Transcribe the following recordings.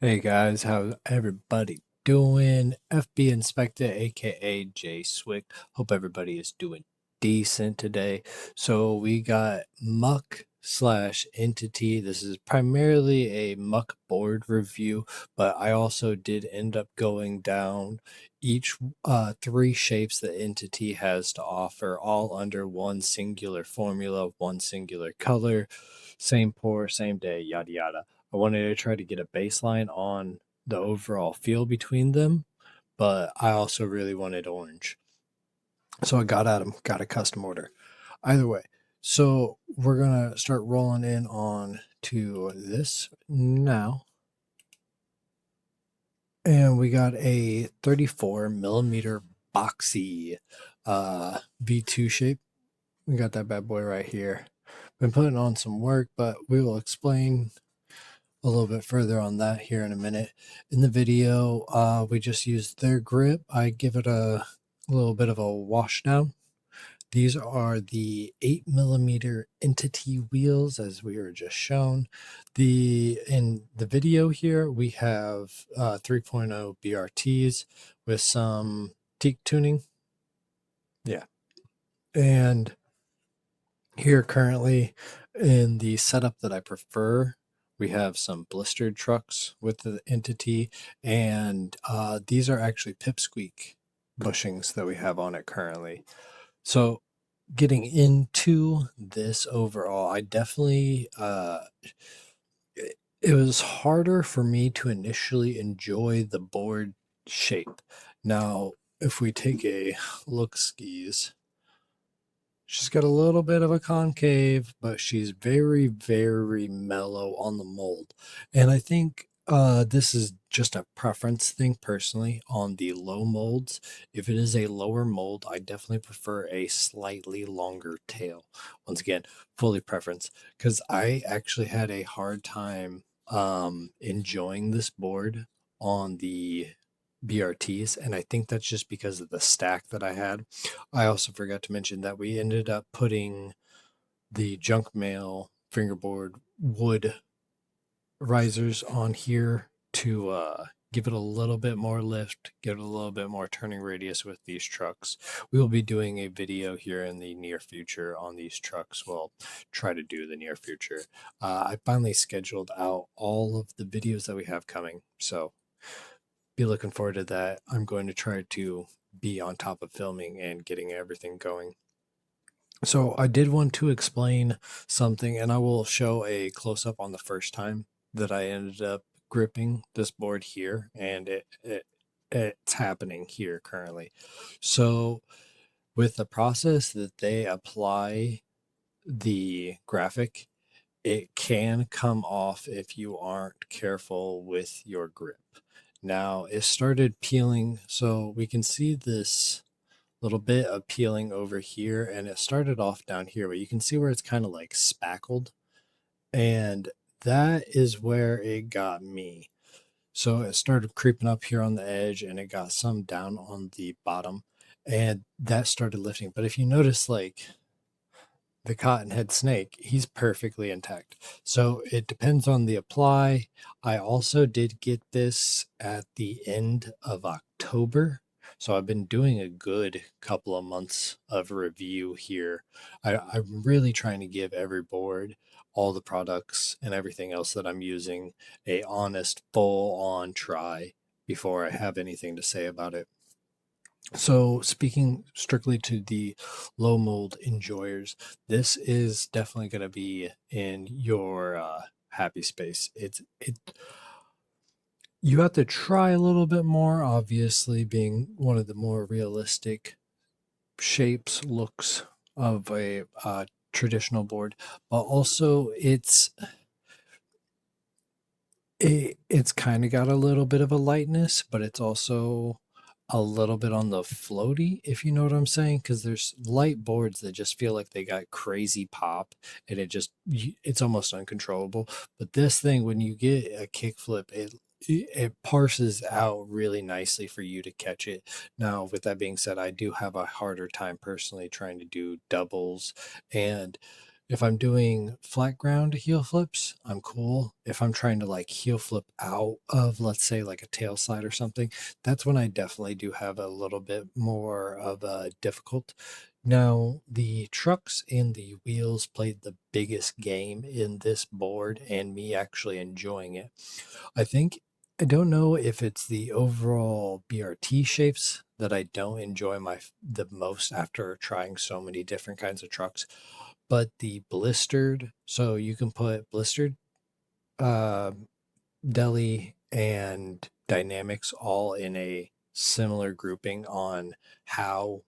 Hey guys, how's everybody doing? FB.INSPECTA, aka J Swick. Hope everybody is doing decent today. So we got Muck slash Entity. This is primarily a Muck board review, but I also did end up going down each three shapes that Entity has to offer, all under one singular formula, one singular color, same pour, same day, yada yada. I wanted to try to get a baseline on the overall feel between them, but I also really wanted orange. So I got a custom order. Either way, so we're gonna start rolling in on to this now. And we got a 34 millimeter Boxy V2 shape. We got that bad boy right here. Been putting on some work, but we will explain a little bit further on that here in a minute. In the video, we just used their grip. I give it a little bit of a wash down. These are the 8mm Entity wheels, as we were just shown. In the video here, we have 3.0 BRTs with some teak tuning. Yeah. And here currently in the setup that I prefer, we have some blistered trucks with the Entity, and these are actually pipsqueak bushings that we have on it currently. So getting into this overall, I definitely it was harder for me to initially enjoy the board shape. Now, if we take a look skis, she's got a little bit of a concave, but she's very, very mellow on the mold. And I think this is just a preference thing personally on the low molds. If it is a lower mold, I definitely prefer a slightly longer tail. Once again, fully preference, because I actually had a hard time enjoying this board on the BRTs, and I think that's just because of the stack that I had. I also forgot to mention that we ended up putting the junk mail fingerboard wood risers on here to give it a little bit more lift, give it a little bit more turning radius with these trucks. We will be doing a video here in the near future on these trucks. We'll try to do the near future. I finally scheduled out all of the videos that we have coming, so be looking forward to that. I'm going to try to be on top of filming and getting everything going. So I did want to explain something, and I will show a close up on the first time that I ended up gripping this board here, and it's happening here currently. So with the process that they apply the graphic, it can come off if you aren't careful with your grip. Now it started peeling, so we can see this little bit of peeling over here, and it started off down here, but you can see where it's kind of like spackled, and that is where it got me. So it started creeping up here on the edge, and it got some down on the bottom, and that started lifting. But if you notice, like the cottonhead snake, he's perfectly intact. So it depends on the apply. I also did get this at the end of October. So I've been doing a good couple of months of review here. I'm really trying to give every board, all the products, and everything else that I'm using a honest, full on try before I have anything to say about it. So, speaking strictly to the low mold enjoyers, this is definitely going to be in your happy space. You have to try a little bit more, obviously, being one of the more realistic shapes, looks of a traditional board, but also it's kind of got a little bit of a lightness, but it's also a little bit on the floaty, if you know what I'm saying, because there's light boards that just feel like they got crazy pop, and it's almost uncontrollable. But this thing, when you get a kickflip, it parses out really nicely for you to catch it. Now, with that being said, I do have a harder time personally trying to do doubles, and If I'm doing flat ground heel flips, I'm cool. If I'm trying to like heel flip out of, let's say, like a tail slide or something, that's when I definitely do have a little bit more of a difficult. Now, the trucks and the wheels played the biggest game in this board and me actually enjoying it. I don't know if it's the overall BRT shapes that I don't enjoy the most after trying so many different kinds of trucks, but the blistered, so you can put blistered, uh, deli, and dynamics all in a similar grouping on how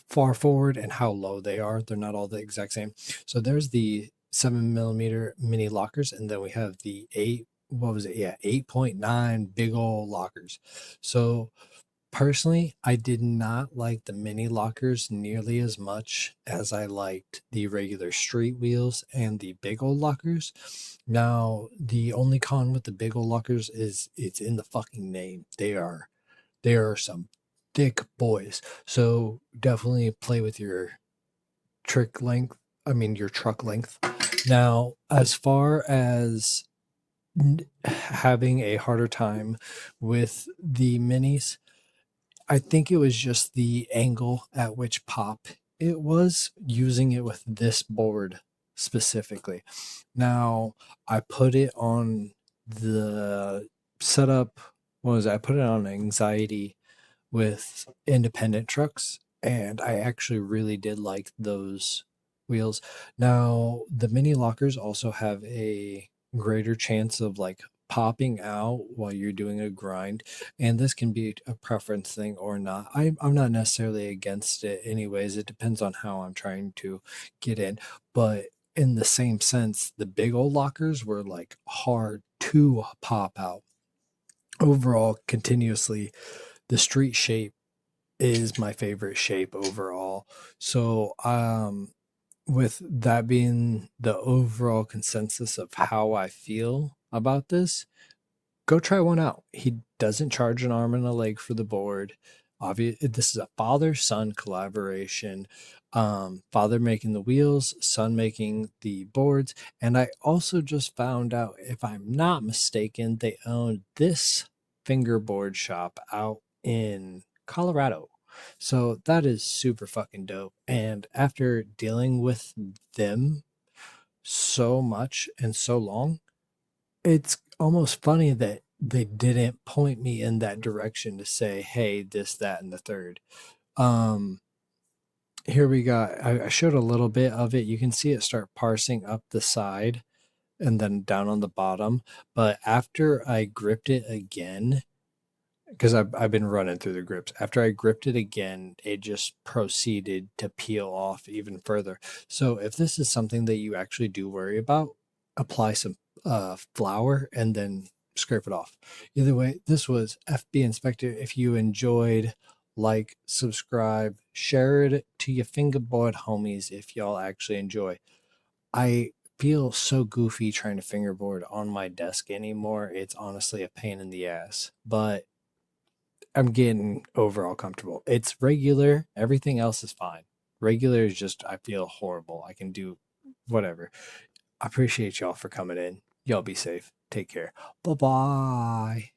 far forward and how low they are. They're not all the exact same. So there's the 7 millimeter mini lockers, and then we have the what was it? Yeah, 8.9 big old lockers. So personally, I did not like the mini lockers nearly as much as I liked the regular street wheels and the big old lockers. Now, the only con with the big old lockers is it's in the fucking name. They are some thick boys. So definitely play with your your truck length. Now, as far as having a harder time with the minis, I think it was just the angle at which pop it was using it with this board specifically. Now, I put it on the setup. What was it? I put it on anxiety with independent trucks, and I actually really did like those wheels. Now, the mini lockers also have a greater chance of like popping out while you're doing a grind, and this can be a preference thing or not. I'm not necessarily against it anyways. It depends on how I'm trying to get in, but in the same sense, the big old lockers were like hard to pop out. Overall, continuously, the street shape is my favorite shape overall. So, with that being the overall consensus of how I feel about this, go try one out. He doesn't charge an arm and a leg for the board. This is a father-son collaboration. Father making the wheels, son making the boards. And I also just found out, if I'm not mistaken, they own this fingerboard shop out in Colorado. So that is super fucking dope. And after dealing with them so much and so long, it's almost funny that they didn't point me in that direction to say, hey, this, that, and the third. Um, Here we got, I showed a little bit of it. You can see it start parsing up the side and then down on the bottom. But after I gripped it again, because I've been running through the grips. After I gripped it again, it just proceeded to peel off even further. So if this is something that you actually do worry about, apply some flour and then scrape it off. Either way, this was FB.INSPECTA. If you enjoyed, like, subscribe, share it to your fingerboard homies if y'all actually enjoy. I feel so goofy trying to fingerboard on my desk anymore. It's honestly a pain in the ass, but I'm getting overall comfortable. It's regular. Everything else is fine. Regular is just, I feel horrible. I can do whatever. I appreciate y'all for coming in. Y'all be safe. Take care. Bye bye.